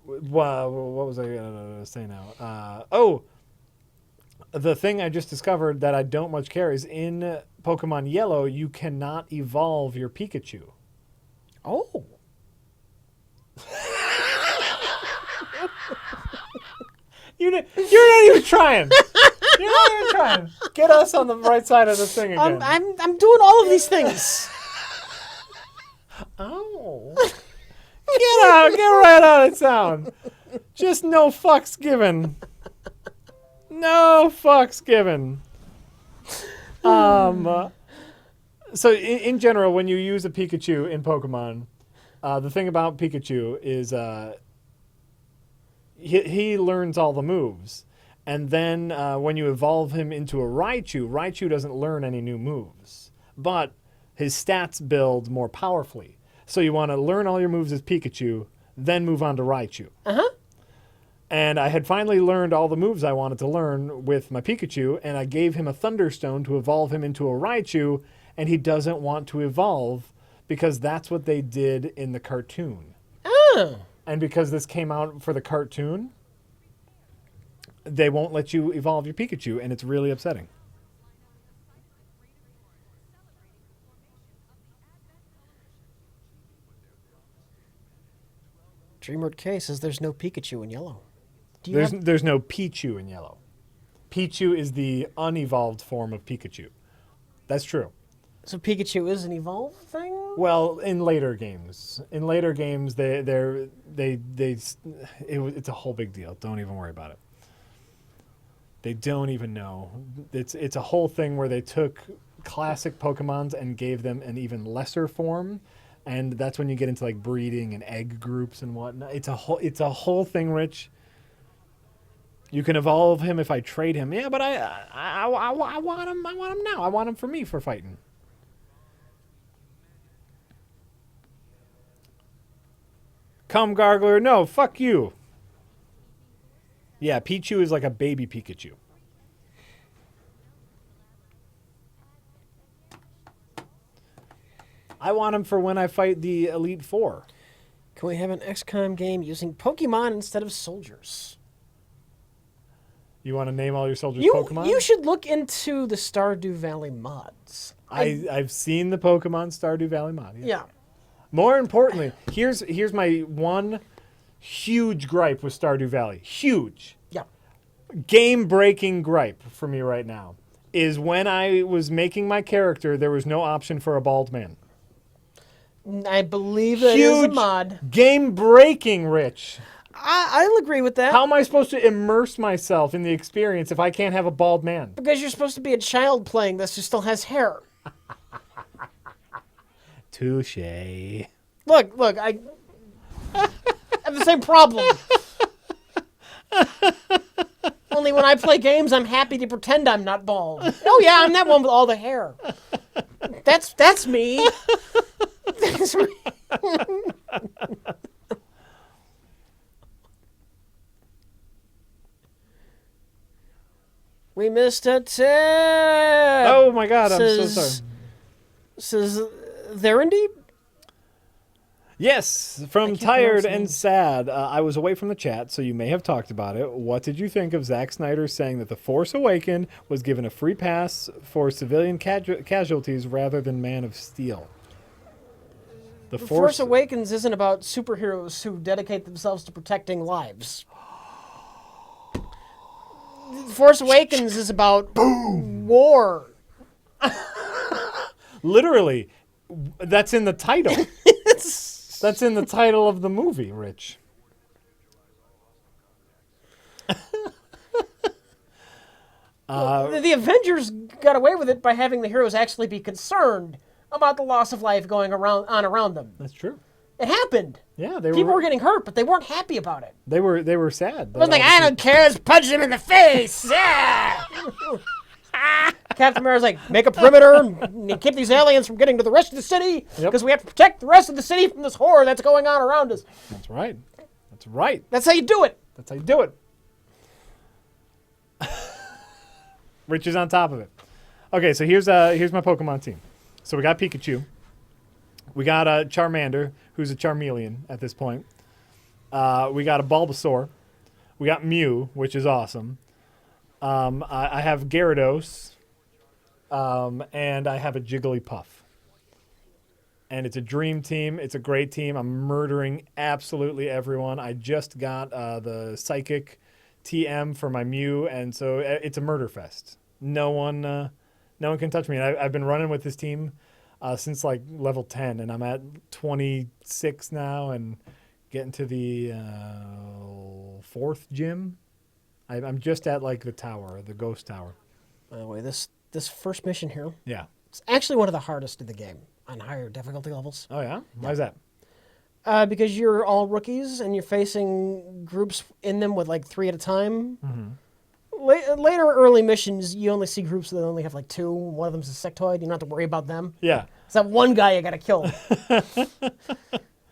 What was I going to say now? The thing I just discovered that I don't much care is in Pokemon Yellow, you cannot evolve your Pikachu. Oh. You're not even trying. You're not even trying. Get us on the right side of the thing again. I'm doing all of these things. Oh. Get right out of town. Just no fucks given. No fucks given. So in general, when you use a Pikachu in Pokemon, the thing about Pikachu is he learns all the moves. And then when you evolve him into a Raichu doesn't learn any new moves. But his stats build more powerfully. So you want to learn all your moves as Pikachu, then move on to Raichu. Uh-huh. And I had finally learned all the moves I wanted to learn with my Pikachu, and I gave him a Thunderstone to evolve him into a Raichu, and he doesn't want to evolve because that's what they did in the cartoon. Oh. And because this came out for the cartoon, they won't let you evolve your Pikachu, and it's really upsetting. Dreamward K says there's no Pikachu in Yellow. There's no Pichu in Yellow. Pichu is the unevolved form of Pikachu. That's true. So Pikachu is an evolved thing? Well, in later games, it's a whole big deal. Don't even worry about it. They don't even know. It's a whole thing where they took classic Pokemons and gave them an even lesser form, and that's when you get into like breeding and egg groups and whatnot. It's a whole thing, Rich. You can evolve him if I trade him. Yeah, but I want him. I want him now. I want him for me for fighting. Come, Gargler. No, fuck you. Yeah, Pichu is like a baby Pikachu. I want him for when I fight the Elite Four. Can we have an XCOM game using Pokemon instead of soldiers? You want to name all your soldiers Pokemon? You should look into the Stardew Valley mods. I've seen the Pokemon Stardew Valley mod. Yeah. More importantly, here's my one huge gripe with Stardew Valley. Huge. Yeah. Game-breaking gripe for me right now is when I was making my character, there was no option for a bald man. I believe it is a mod. Game-breaking, Rich. I'll agree with that. How am I supposed to immerse myself in the experience if I can't have a bald man? Because you're supposed to be a child playing this who still has hair. Touche. Look, I have the same problem. Only when I play games, I'm happy to pretend I'm not bald. Oh yeah, I'm that one with all the hair. That's me. That's me. We missed a tip. Oh my God, I'm so sorry. Says there indeed? Yes, from Tired and Sad. I was away from the chat, so you may have talked about it. What did you think of Zack Snyder saying that The Force Awakens was given a free pass for civilian casualties rather than Man of Steel? The Force Awakens isn't about superheroes who dedicate themselves to protecting lives. The Force Awakens is about war. Literally, that's in the title. That's in the title of the movie, Rich. The Avengers got away with it by having the heroes actually be concerned about the loss of life going around them. That's true. It happened. Yeah, people were getting hurt, but they weren't happy about it. They were sad. It was like, I don't care, let's punch him in the face. Yeah. Captain America's like, make a perimeter and keep these aliens from getting to the rest of the city because we have to protect the rest of the city from this horror that's going on around us. That's right. That's right. That's how you do it. That's how you do it. Rich is on top of it. Okay, so here's my Pokemon team. So we got Pikachu. We got a Charmander, who's a Charmeleon at this point. We got a Bulbasaur. We got Mew, which is awesome. I have Gyarados. And I have a Jigglypuff. And it's a dream team. It's a great team. I'm murdering absolutely everyone. I just got the Psychic TM for my Mew, and so it's a murder fest. No one can touch me. And I've been running with this team since like level 10, and I'm at 26 now, and getting to the 4th gym. I'm just at like the tower, the ghost tower. By the way, this first mission here, Yeah. it's actually one of the hardest in the game on higher difficulty levels. Oh yeah. Why is that? Because you're all rookies and you're facing groups in them with like 3 at a time. Later early missions, you only see groups that only have like 2. One of them's a sectoid. You don't have to worry about them. Yeah. It's that one guy you gotta kill.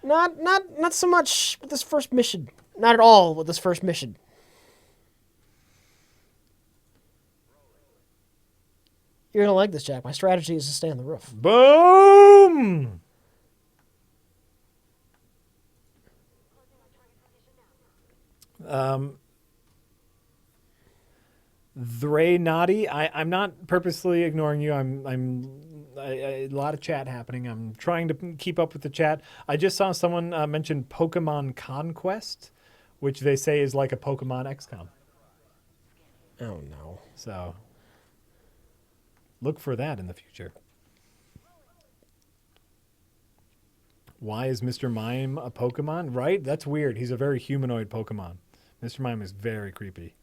Not so much with this first mission. Not at all with this first mission. You're gonna like this, Jack. My strategy is to stay on the roof. Boom! Thray Naughty, I'm not purposely ignoring you. A lot of chat happening. I'm trying to keep up with the chat. I just saw someone mention Pokemon Conquest, which they say is like a Pokemon XCOM. Oh no. So look for that in the future. Why is Mr. Mime a Pokemon? Right? That's weird. He's a very humanoid Pokemon. Mr. Mime is very creepy.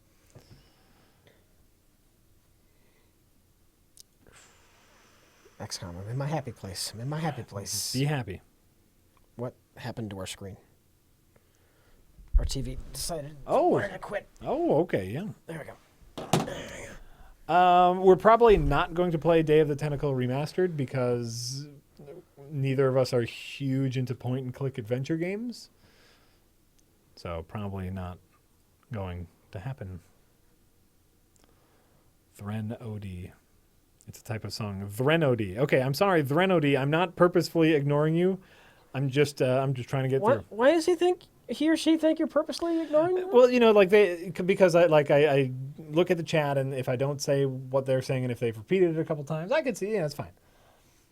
XCOM, I'm in my happy place. I'm in my happy place. Be happy. What happened to our screen? Our TV decided Oh. wanted to quit. Oh, okay, yeah. There we go. We're probably not going to play Day of the Tentacle Remastered because neither of us are huge into point-and-click adventure games. So probably not going to happen. Thren OD. It's a type of song. Thren OD. Okay, I'm sorry, Thren OD. I'm not purposefully ignoring you. I'm just trying to get through. Why does he or she think you're purposely ignoring them? Well, because I look at the chat, and if I don't say what they're saying, and if they've repeated it a couple times, I can see, yeah, it's fine.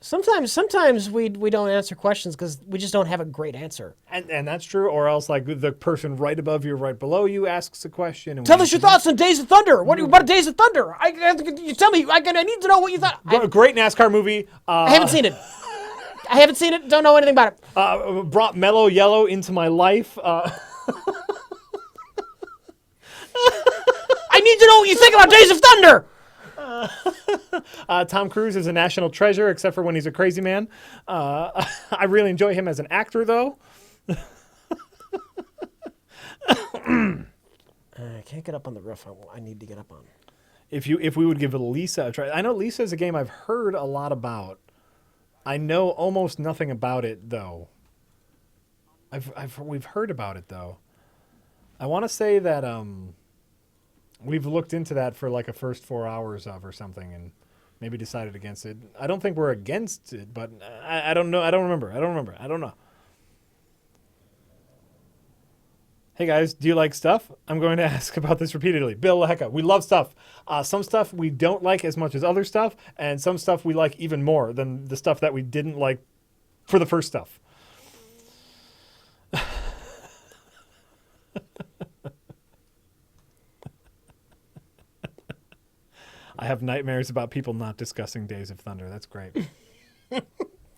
Sometimes we don't answer questions because we just don't have a great answer. And that's true, or else like the person right above you, right below you, asks a question. And Tell us your thoughts on Days of Thunder. What about Days of Thunder? You tell me. I need to know what you thought. Great NASCAR movie. I haven't seen it. I haven't seen it. Don't know anything about it. Brought Mellow Yellow into my life. I need to know what you think about Days of Thunder. Tom Cruise is a national treasure, except for when he's a crazy man. I really enjoy him as an actor, though. I can't get up on the roof. I need to get up on. If we would give Lisa a try. I know Lisa is a game I've heard a lot about. I know almost nothing about it, though. We've heard about it, though. I want to say that we've looked into that for like a first 4 hours of or something, and maybe decided against it. I don't think we're against it, but I don't know. I don't remember. I don't know. Hey guys, do you like stuff? I'm going to ask about this repeatedly. Bill Laheka, we love stuff. Some stuff we don't like as much as other stuff, and some stuff we like even more than the stuff that we didn't like for the first stuff. I have nightmares about people not discussing Days of Thunder. That's great.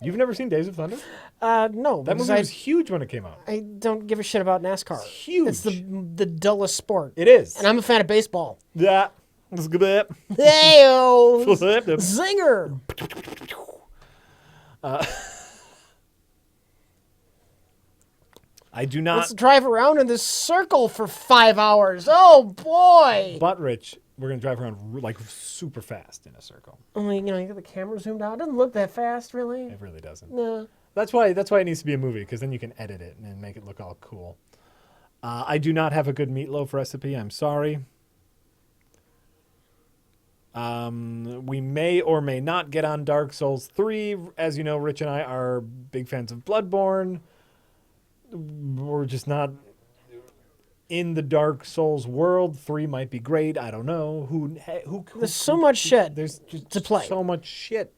You've never seen Days of Thunder? No. That movie was huge when it came out. I don't give a shit about NASCAR. It's huge. It's the dullest sport. It is. And I'm a fan of baseball. Yeah. That's good. Hey-o! Zinger! I do not. Let's drive around in this circle for 5 hours. Oh, boy! But, Rich, we're going to drive around like super fast in a circle. Only, you got the camera zoomed out. It doesn't look that fast, really. It really doesn't. No. That's why it needs to be a movie, because then you can edit it and make it look all cool. I do not have a good meatloaf recipe. I'm sorry. We may or may not get on Dark Souls 3. As you know, Rich and I are big fans of Bloodborne. We're just not in the Dark Souls world. 3 might be great. I don't know. There's so much shit There's just to play. so much shit.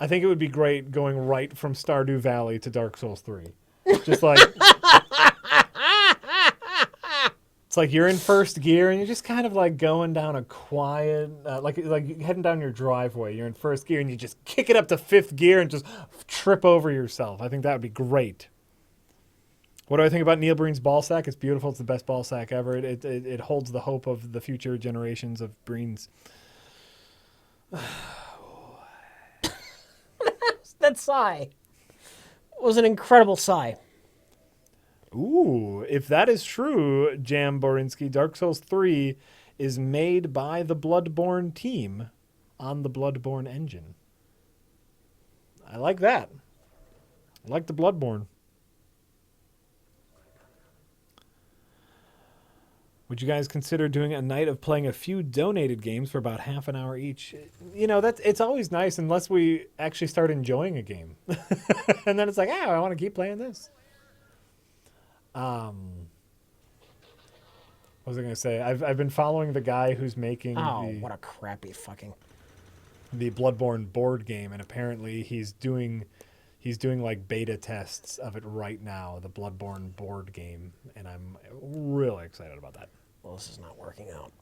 I think it would be great going right from Stardew Valley to Dark Souls 3. Just like... It's like you're in first gear and you're just kind of like going down a quiet, like heading down your driveway. You're in first gear and you just kick it up to 5th gear and just trip over yourself. I think that would be great. What do I think about Neil Breen's ball sack? It's beautiful. It's the best ball sack ever. It holds the hope of the future generations of Breens. That sigh was an incredible sigh. Ooh, if that is true, Jam Borinsky, Dark Souls 3 is made by the Bloodborne team on the Bloodborne engine. I like that. I like the Bloodborne. Would you guys consider doing a night of playing a few donated games for about half an hour each? You know, it's always nice unless we actually start enjoying a game. And then it's like, I want to keep playing this. What was I going to say? I've been following the guy who's making what a crappy fucking... the Bloodborne board game, and apparently he's doing like beta tests of it right now, the Bloodborne board game, and I'm really excited about that. Well, this is not working out.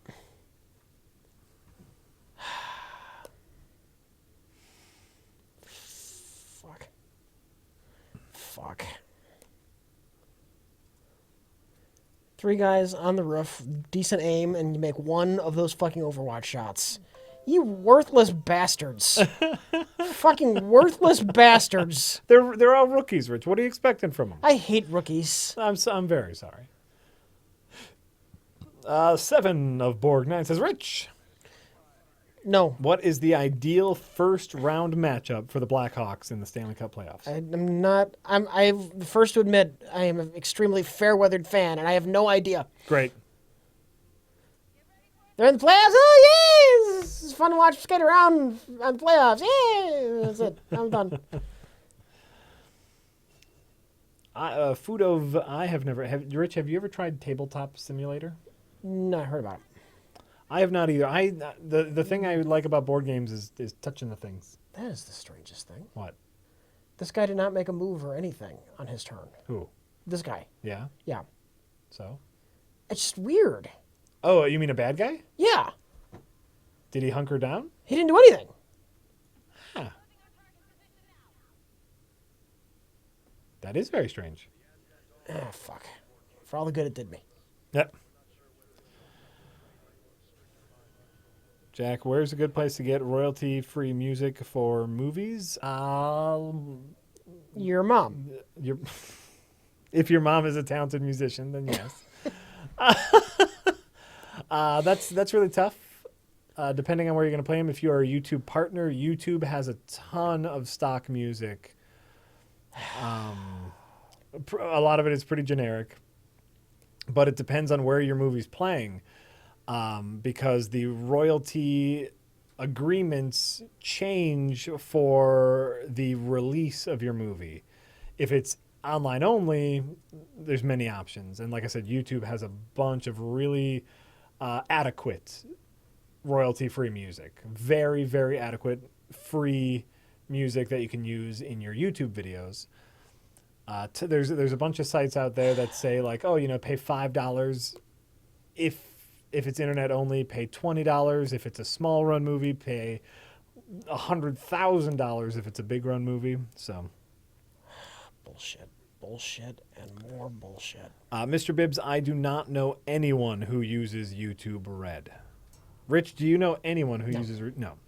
Fuck. 3 guys on the roof, decent aim, and you make one of those fucking Overwatch shots. You worthless bastards. Fucking worthless bastards. They're all rookies, Rich. What are you expecting from them? I hate rookies. I'm very sorry. 7 of Borg 9 says, Rich, No. what is the ideal first round matchup for the Blackhawks in the Stanley Cup playoffs? I'm the first to admit I am an extremely fair-weathered fan, and I have no idea. Great. They're in the playoffs. Oh, yay! It's fun to watch skate around on the playoffs. Yay! That's it. I'm done. Rich, have you ever tried Tabletop Simulator? No, I heard about it. I have not either. The thing I like about board games is touching the things. That is the strangest thing. What? This guy did not make a move or anything on his turn. Who? This guy. Yeah. Yeah. So? It's just weird. Oh, you mean a bad guy? Yeah. Did he hunker down? He didn't do anything. Huh. That is very strange. Ah, fuck. For all the good it did me. Yep. Jack, where's a good place to get royalty-free music for movies? Your mom. If your mom is a talented musician, then yes. That's really tough. Depending on where you're going to play them. If you are a YouTube partner, YouTube has a ton of stock music. A lot of it is pretty generic, but it depends on where your movie's playing. Because the royalty agreements change for the release of your movie. If it's online only, there's many options. And like I said, YouTube has a bunch of really adequate royalty-free music. Very, very adequate free music that you can use in your YouTube videos. There's a bunch of sites out there that say like, oh, pay $5 if it's internet only, pay $20. If it's a small run movie, pay $100,000 if it's a big run movie. So, bullshit, and more bullshit. Mr. Bibbs, I do not know anyone who uses YouTube Red. Rich, do you know anyone who uses Red? No.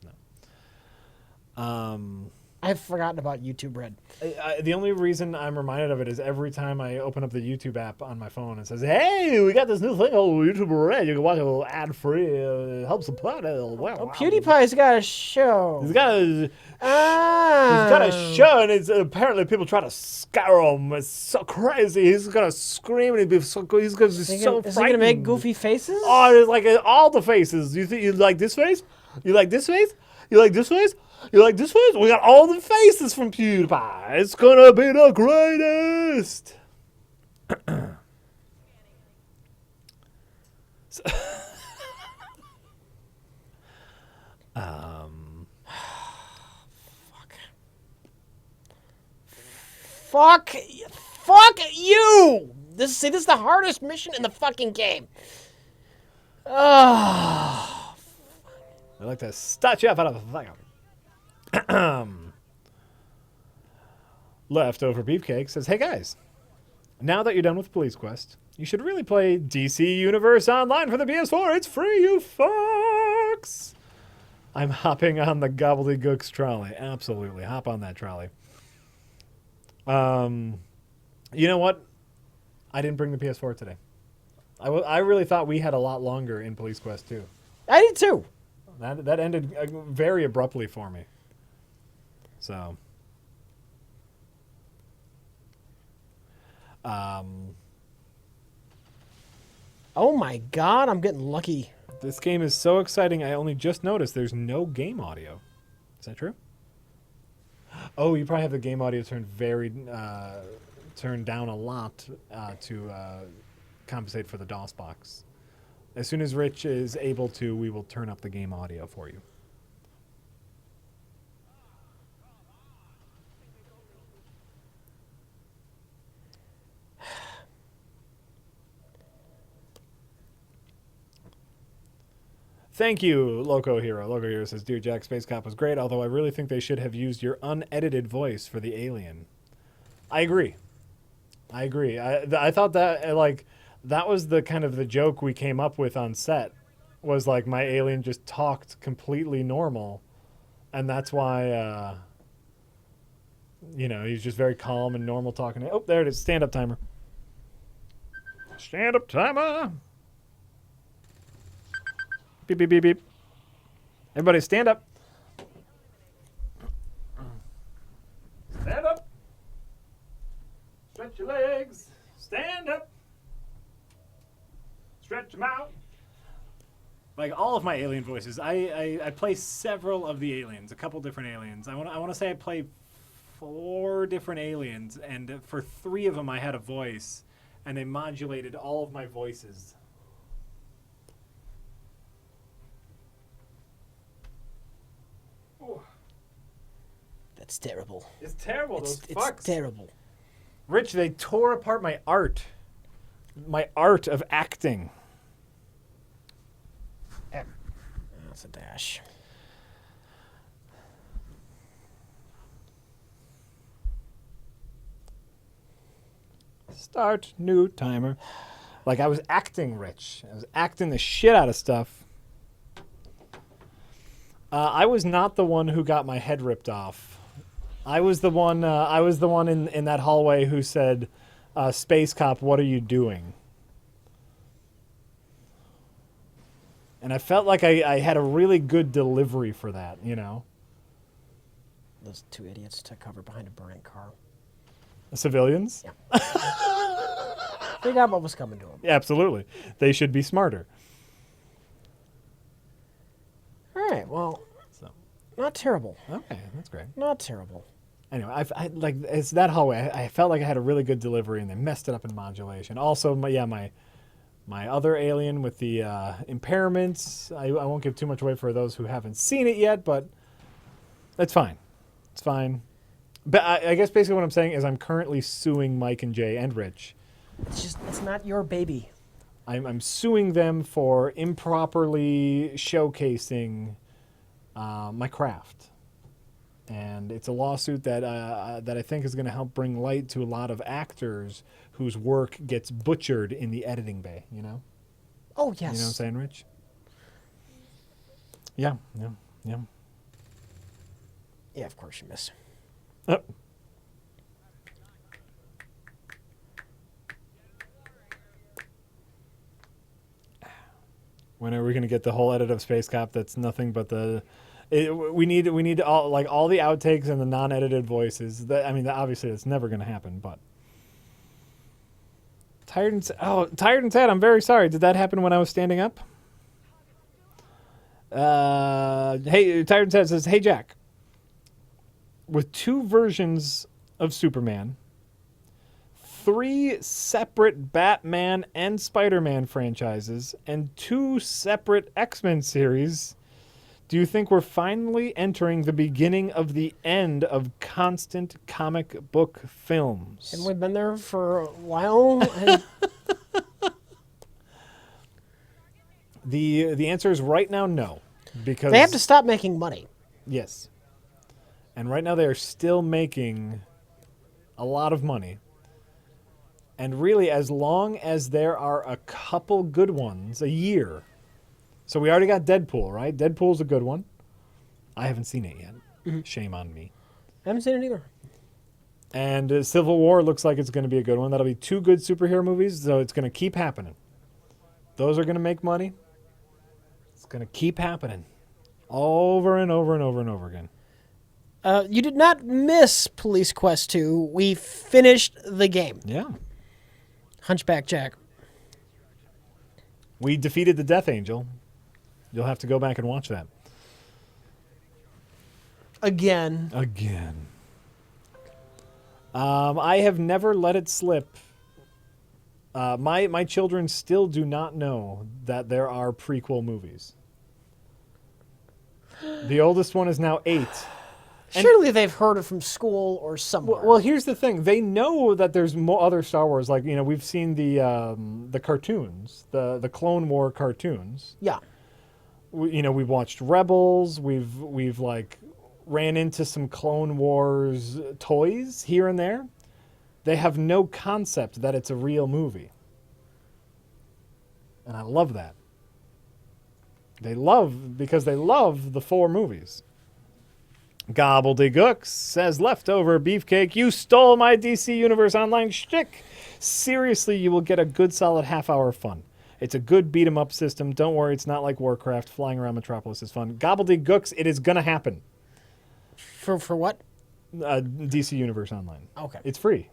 I've forgotten about YouTube Red. The only reason I'm reminded of it is every time I open up the YouTube app on my phone and says, "Hey, we got this new thing called YouTube Red. You can watch it ad free. It helps support it." Wow. PewDiePie's got a show. He's got a show, and it's apparently people try to scare him. It's so crazy. He's gonna scream, and he's gonna be so Is he frightened. gonna make goofy faces? Oh, it's like all the faces. You think you like this face? You like this face? You like this face? You like this face? We got all the faces from PewDiePie. It's gonna be the greatest. Fuck you! This is the hardest mission in the fucking game. I like to start you up out of a fire. Leftover Beefcake says, "Hey guys, now that you're done with Police Quest, you should really play DC Universe Online for the PS4. It's free, you fucks." I'm hopping on the Gobbledygooks trolley. Absolutely, hop on that trolley. You know what? I didn't bring the PS4 today. I really thought we had a lot longer in Police Quest 2. I did too. That ended very abruptly for me. So, oh my god, I'm getting lucky. this game is so exciting. I only just noticed there's no game audio. Is that true? Oh, you probably have the game audio turned down a lot to compensate for the DOS box. As soon as Rich is able to, we will turn up the game audio for you. Thank you, Loco Hero. Loco Hero says, "Dear Jack, Space Cop was great, although I really think they should have used your unedited voice for the alien." I agree. I thought that, like, that was the kind of the joke we came up with on set, was like my alien just talked completely normal, and that's why, he's just very calm and normal talking. Oh, there it is. Stand-up timer. Stand-up timer. Beep, beep, beep, beep. Everybody stand up. Stand up. Stretch your legs. Stand up. Stretch them out. Like all of my alien voices, I play several of the aliens, a couple different aliens. I want to say I play 4 different aliens, and for 3 of them I had a voice, and they modulated all of my voices. That's terrible. It's terrible. Those fucks. It's terrible. Rich, they tore apart my art. My art of acting. That's a dash. Start new timer. Like, I was acting, Rich. I was acting the shit out of stuff. I was not the one who got my head ripped off. I was the one. In that hallway who said, "Space Cop, what are you doing?" And I felt like I had a really good delivery for that. Those 2 idiots took cover behind a burning car. The civilians. Yeah. They got what was coming to them. Yeah, absolutely. They should be smarter. All right. Well, So, not terrible. okay, that's great. Not terrible. Anyway, it's that hallway. I felt like I had a really good delivery, and they messed it up in modulation. Also, my other alien with the impairments. I won't give too much away for those who haven't seen it yet, but it's fine. It's fine. But I guess basically what I'm saying is I'm currently suing Mike and Jay and Rich. It's not your baby. I'm suing them for improperly showcasing my craft. And it's a lawsuit that I think is going to help bring light to a lot of actors whose work gets butchered in the editing bay, Oh, yes. You know what I'm saying, Rich? Yeah. Yeah, of course you miss. Oh. When are we going to get the whole edit of Space Cop that's nothing but the... we need all the outtakes and the non-edited voices. I mean, obviously that's never going to happen, but... Tired and sad. I'm very sorry. Did that happen when I was standing up? Hey, Tired and Sad says, "Hey Jack, with 2 versions of Superman, 3 separate Batman and Spider-Man franchises, and 2 separate X-Men series, do you think we're finally entering the beginning of the end of constant comic book films?" Haven't we been there for a while? The answer is right now no, because They have to stop making money. yes, and right now they are still making a lot of money. And really, as long as there are a couple good ones a year. So we already got Deadpool, right? Deadpool's a good one. I haven't seen it yet. Mm-hmm. Shame on me. I haven't seen it either. And Civil War looks like it's going to be a good one. That'll be 2 good superhero movies, so it's going to keep happening. Those are going to make money. It's going to keep happening over and over and over and over again. You did not miss Police Quest 2. We finished the game. Yeah. Hunchback Jack. We defeated the Death Angel. You'll have to go back and watch that. Again. I have never let it slip. My children still do not know that there are prequel movies. The oldest one is now 8. Surely they've heard it from school or somewhere. Well, here's the thing. They know that there's other Star Wars. Like, we've seen the cartoons, the Clone War cartoons. Yeah. We've watched Rebels. We've like ran into some Clone Wars toys here and there. They have no concept that it's a real movie. And I love that. Because they love the 4 movies. Gobbledygooks says, "Leftover beefcake, you stole my DC Universe Online shtick. Seriously, you will get a good solid half-hour fun. It's a good beat-em-up system. Don't worry, it's not like Warcraft. Flying around Metropolis is fun." Gobbledygooks, it is going to happen. For what? DC Universe Online. Okay. It's free.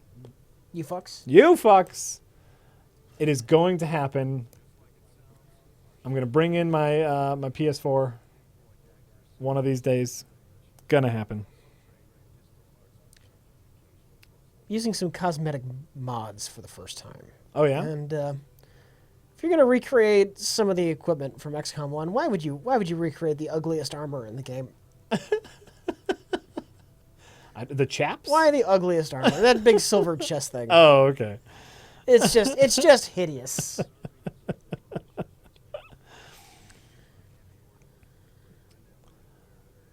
You fucks? You fucks. It is going to happen. I'm going to bring in my my PS4 one of these days. Gonna happen. Using some cosmetic mods for the first time. Oh, yeah? And if you're going to recreate some of the equipment from XCOM 1, why would you recreate the ugliest armor in the game? The chaps? Why the ugliest armor? That big silver chest thing. Oh, okay. It's just hideous.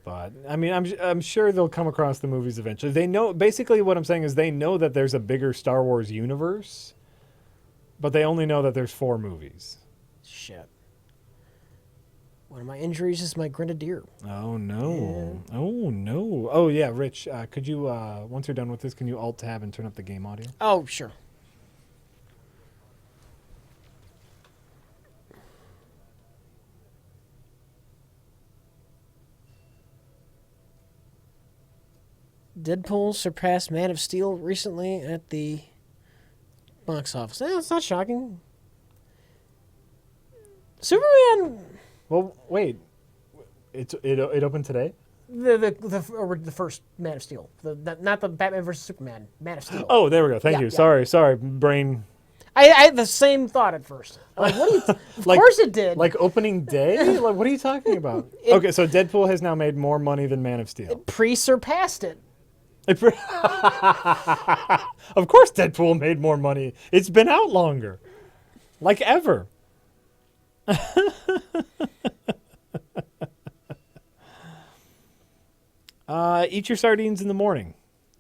But I mean, I'm sure they'll come across the movies eventually. They know, basically what I'm saying is they know that there's a bigger Star Wars universe, but they only know that there's 4 movies. Shit. One of my injuries is my grenadier. Oh no. Yeah. Oh no. Oh yeah, Rich, could you once you're done with this, can you alt tab and turn up the game audio? Oh, sure. Deadpool surpassed Man of Steel recently at the box office. It's not shocking. Superman. Well, wait. It opened today? The first Man of Steel. Not the Batman versus Superman. Man of Steel. Oh, there we go. Thank you. Yeah. Sorry, brain. I had the same thought at first. Like, what do you? Of course it did. Like opening day? Like, what are you talking about? Okay, so Deadpool has now made more money than Man of Steel. It pre-surpassed it. Of course Deadpool made more money. It's been out longer. Like ever. Eat your sardines in the morning.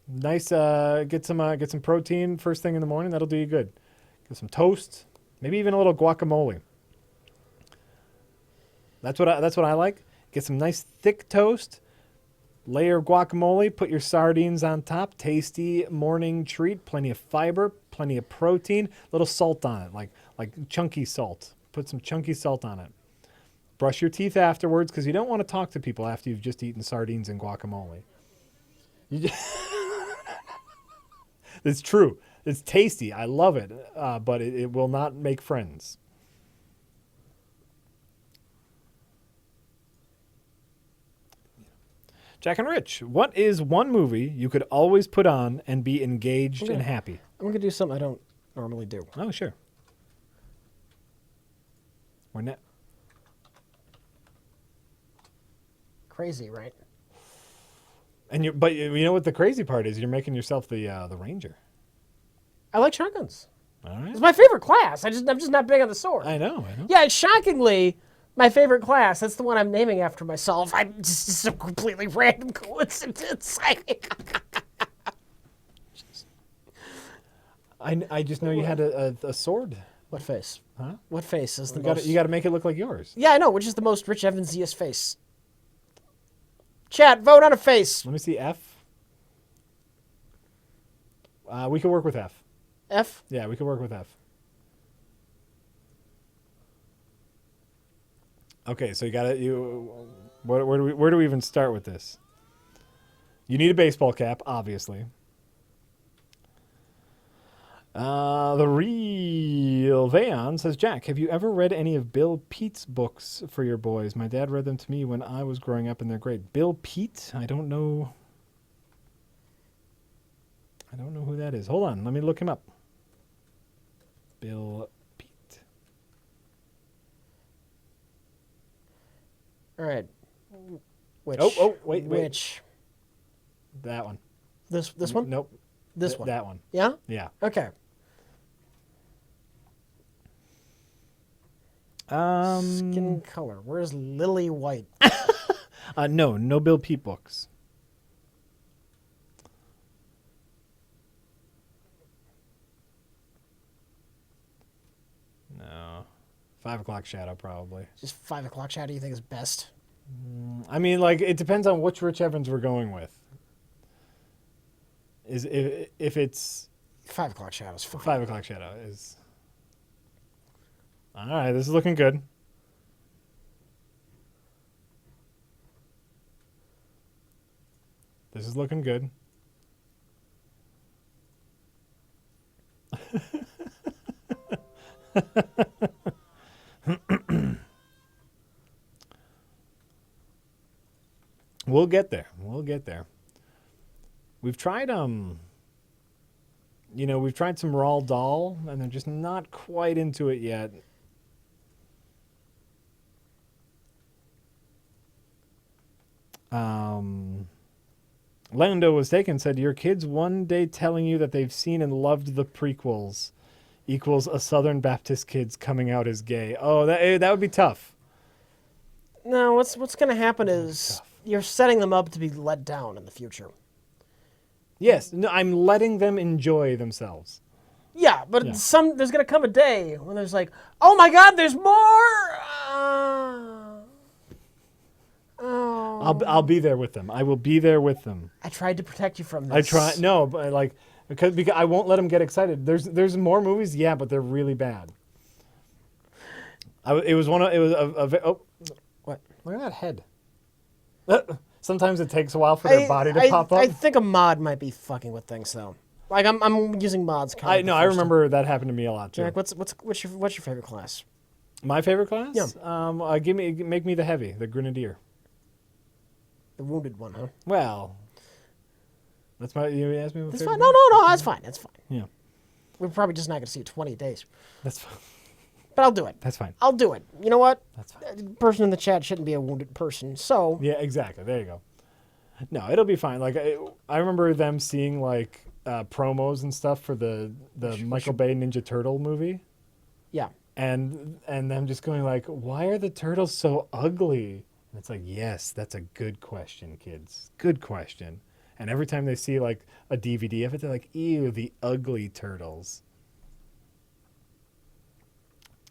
Nice. Get some protein first thing in the morning. That'll do you good. Get some toast. Maybe even a little guacamole. That's what I like. Get some nice thick toast. Layer of guacamole, put your sardines on top. Tasty morning treat, plenty of fiber, plenty of protein, little salt on it, like chunky salt. Put some chunky salt on it. Brush your teeth afterwards because you don't want to talk to people after you've just eaten sardines and guacamole. It's true. It's tasty. I love it, but it will not make friends. Jack and Rich, what is one movie you could always put on and be engaged and happy? I'm going to do something I don't normally do. Oh, sure. We're not. Crazy, right? But you know what the crazy part is? You're making yourself the ranger. I like shotguns. All right. It's my favorite class. I'm just not big on the sword. I know. Yeah, it's shockingly my favorite class. That's the one I'm naming after myself. I'm just a completely random coincidence. I just know you had a sword. What face? Huh? What face is the You most? got to make it look like yours. Yeah, I know. Which is the most Rich Evansiest face? Chat, vote on a face. Let me see F. We could work with F. F. Yeah, we could work with F. Okay, so where do we even start with this? You need a baseball cap, obviously. The Real Vayon says, Jack, have you ever read any of Bill Pete's books for your boys? My dad read them to me when I was growing up, and they're great. Bill Pete? I don't know who that is. Hold on, let me look him up. Bill Pete. All right. Which? Wait. Which? That one. This one? Nope. This one. That one. Yeah? Yeah. Okay. Skin color. Where's Lily White? No Bill Pete books. No. 5 o'clock shadow, probably. Just 5 o'clock shadow you think is best? I mean, like, it depends on which Rich Evans we're going with. If it's 5 o'clock shadow is fine. 5 o'clock shadow is. All right, this is looking good. This is looking good. We'll get there. We've tried we've tried some Roald Dahl, and they're just not quite into it yet. Lando was taken said your kids one day telling you that they've seen and loved the prequels equals a Southern Baptist kids coming out as gay. Oh, that would be tough. No, what's going to happen is you're setting them up to be let down in the future. Yes, no, I'm letting them enjoy themselves. Yeah, but there's going to come a day when there's like, oh my God, there's more. I'll be there with them. I will be there with them. I tried to protect you from this. But because I won't let them get excited. There's more movies, yeah, but they're really bad. What? Look at that head. Sometimes it takes a while for their body to pop up. I think a mod might be fucking with things though. Like I'm using mods. I remember that happened to me a lot too. Jack, what's your favorite class? My favorite class? Yeah. Make me the heavy, the grenadier. The wounded one, huh? Well, that's you asked me. That's fine. No, that's fine. That's fine. Yeah. We're probably just not going to see you 20 days. That's fine. But I'll do it. That's fine. I'll do it. You know what? That's fine. The person in the chat shouldn't be a wounded person, so... Yeah, exactly. There you go. No, it'll be fine. Like, I remember them seeing, like, promos and stuff for the Michael Bay Ninja Turtle movie. Yeah. And them just going, like, why are the turtles so ugly? And it's like, yes, that's a good question, kids. Good question. And every time they see, like, a DVD of it, they're like, ew, the ugly turtles.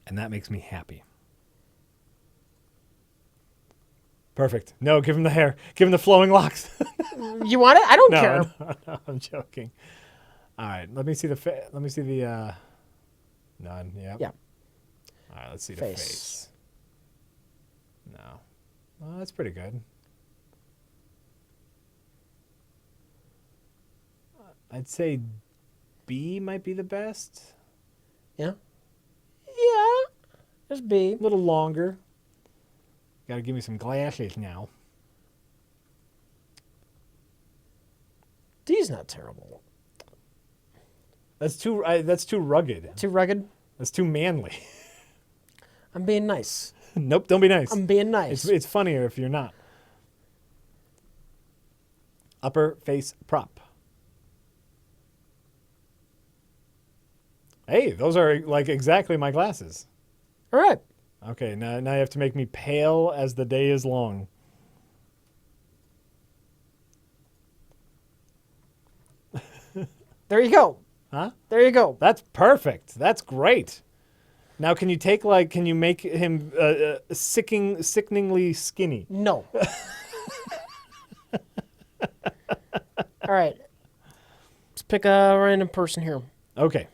And that makes me happy. Perfect. No, give him the hair. Give him the flowing locks. You want it? I don't no, care. no, I'm joking. All right, let me see the let me see the none. Yep. Yeah. All right, let's see the Face. face. No. Well, that's pretty good. I'd say B might be the best. Yeah. Yeah. There's B. A little longer. Got to give me some glasses now. D's not terrible. That's too rugged. Too rugged? That's too manly. I'm being nice. Nope, don't be nice. I'm being nice. It's funnier if you're not. Upper face prop. Hey, those are like exactly my glasses. All right. Okay, now you have to make me pale as the day is long. There you go. Huh? There you go. That's perfect. That's great. Now, can you make him sickeningly skinny? No. All right. Let's pick a random person here. Okay.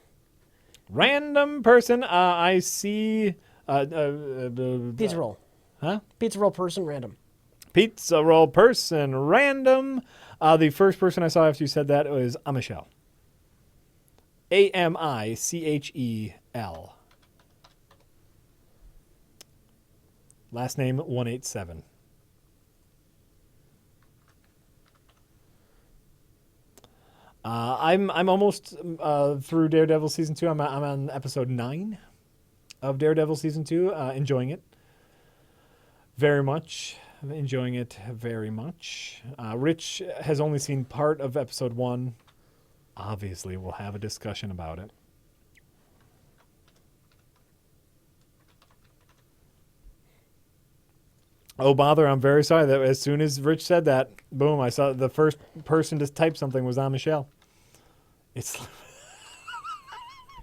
Random person. I see. Pizza roll. Huh? Pizza roll person, random. Pizza roll person, random. The first person I saw after you said that was Amichel. Amichel. Last name 187. I'm almost through Daredevil season 2. I'm on episode 9 of Daredevil season 2. Enjoying it very much. I'm enjoying it very much. Rich has only seen part of episode 1. Obviously, we'll have a discussion about it. Oh, bother, I'm very sorry that as soon as Rich said that, boom, I saw the first person to type something was Michelle. It's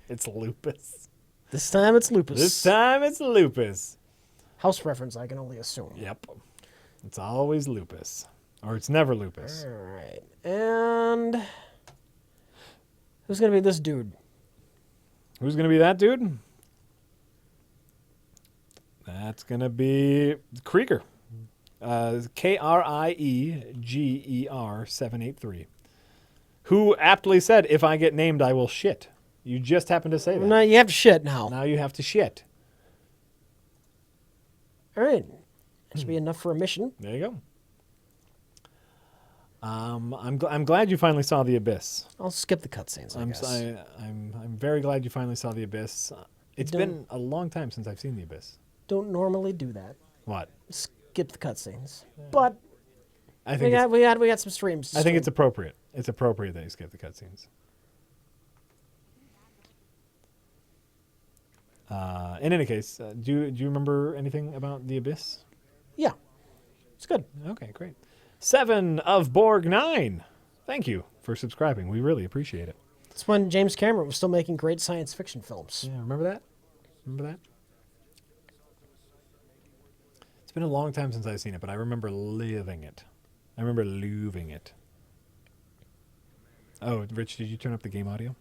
it's lupus. This time it's lupus. This time it's lupus. House reference, I can only assume. Yep. It's always lupus. Or it's never lupus. All right. And who's going to be this dude? Who's going to be that dude? That's going to be Krieger. Krieger 783. Who aptly said, if I get named, I will shit. You just happened to say that. No, you have to shit now. Now you have to shit. All right. That should be enough for a mission. There you go. I'm glad you finally saw The Abyss. I'll skip the cutscenes, I guess. I'm very glad you finally saw The Abyss. It's been a long time since I've seen The Abyss. Don't normally do that. What? Skip the cutscenes. But I think we got some streams. I think it's appropriate. It's appropriate that you skip the cutscenes. In any case, do you remember anything about The Abyss? Yeah. It's good. Okay, great. 7 of Borg 9. Thank you for subscribing. We really appreciate it. It's when James Cameron was still making great science fiction films. Yeah, remember that? Remember that? It's been a long time since I've seen it, but I remember living it. I remember loving it. Oh, Rich, did you turn up the game audio?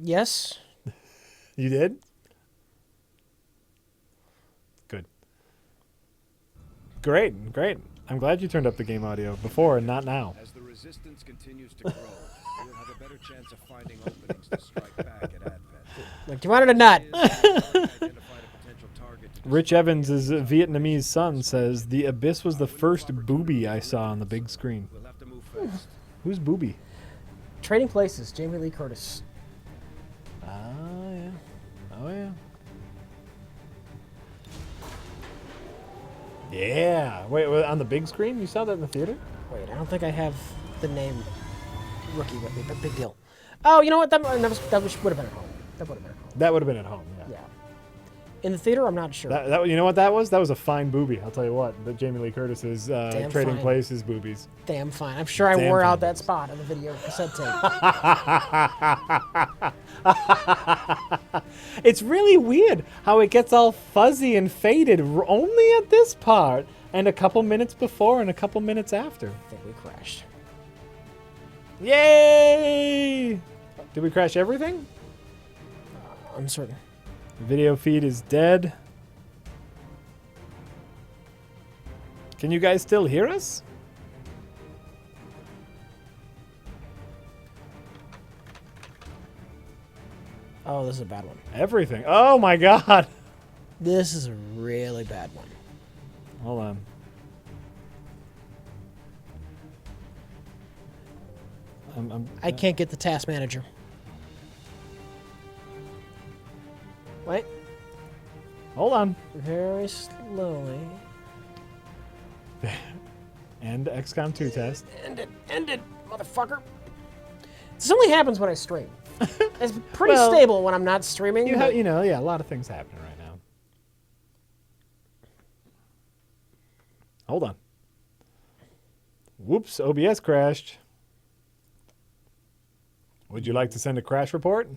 Yes. You did? Good. Great, great. I'm glad you turned up the game audio before and not now. As the resistance continues to grow, we'll have a better chance of finding openings to strike back at Advent. Like, you want it or not? Rich Evans' Vietnamese son says, The Abyss was the first booby I saw on the big screen. We'll have to move fast. Who's booby? Trading Places, Jamie Lee Curtis. Oh, yeah. Oh, yeah. Yeah. Wait, on the big screen? You saw that in the theater? Wait, I don't think I have the name Rookie with me, but big deal. Oh, you know what? That would have been at home. That would have been at home. That would have been at home, yeah. Yeah. In the theater, I'm not sure. That you know what that was? That was a fine boobie. I'll tell you what. That Jamie Lee Curtis's Trading fine. Places boobies. Damn fine. I'm sure I Damn wore out fine. that spot on the video cassette tape. It's really weird how it gets all fuzzy and faded only at this part, and a couple minutes before and a couple minutes after. I think we crashed. Yay! Did we crash everything? Uncertain. The video feed is dead. Can you guys still hear us? Oh, this is a bad one. Everything. Oh my god. This is a really bad one. Hold on. I can't get the task manager. Wait. Hold on. Very slowly. And XCOM 2 test. End it, motherfucker. This only happens when I stream. It's pretty Well, stable when I'm not streaming. You, but- you know, yeah, a lot of things happening right now. Hold on. Whoops, OBS crashed. Would you like to send a crash report?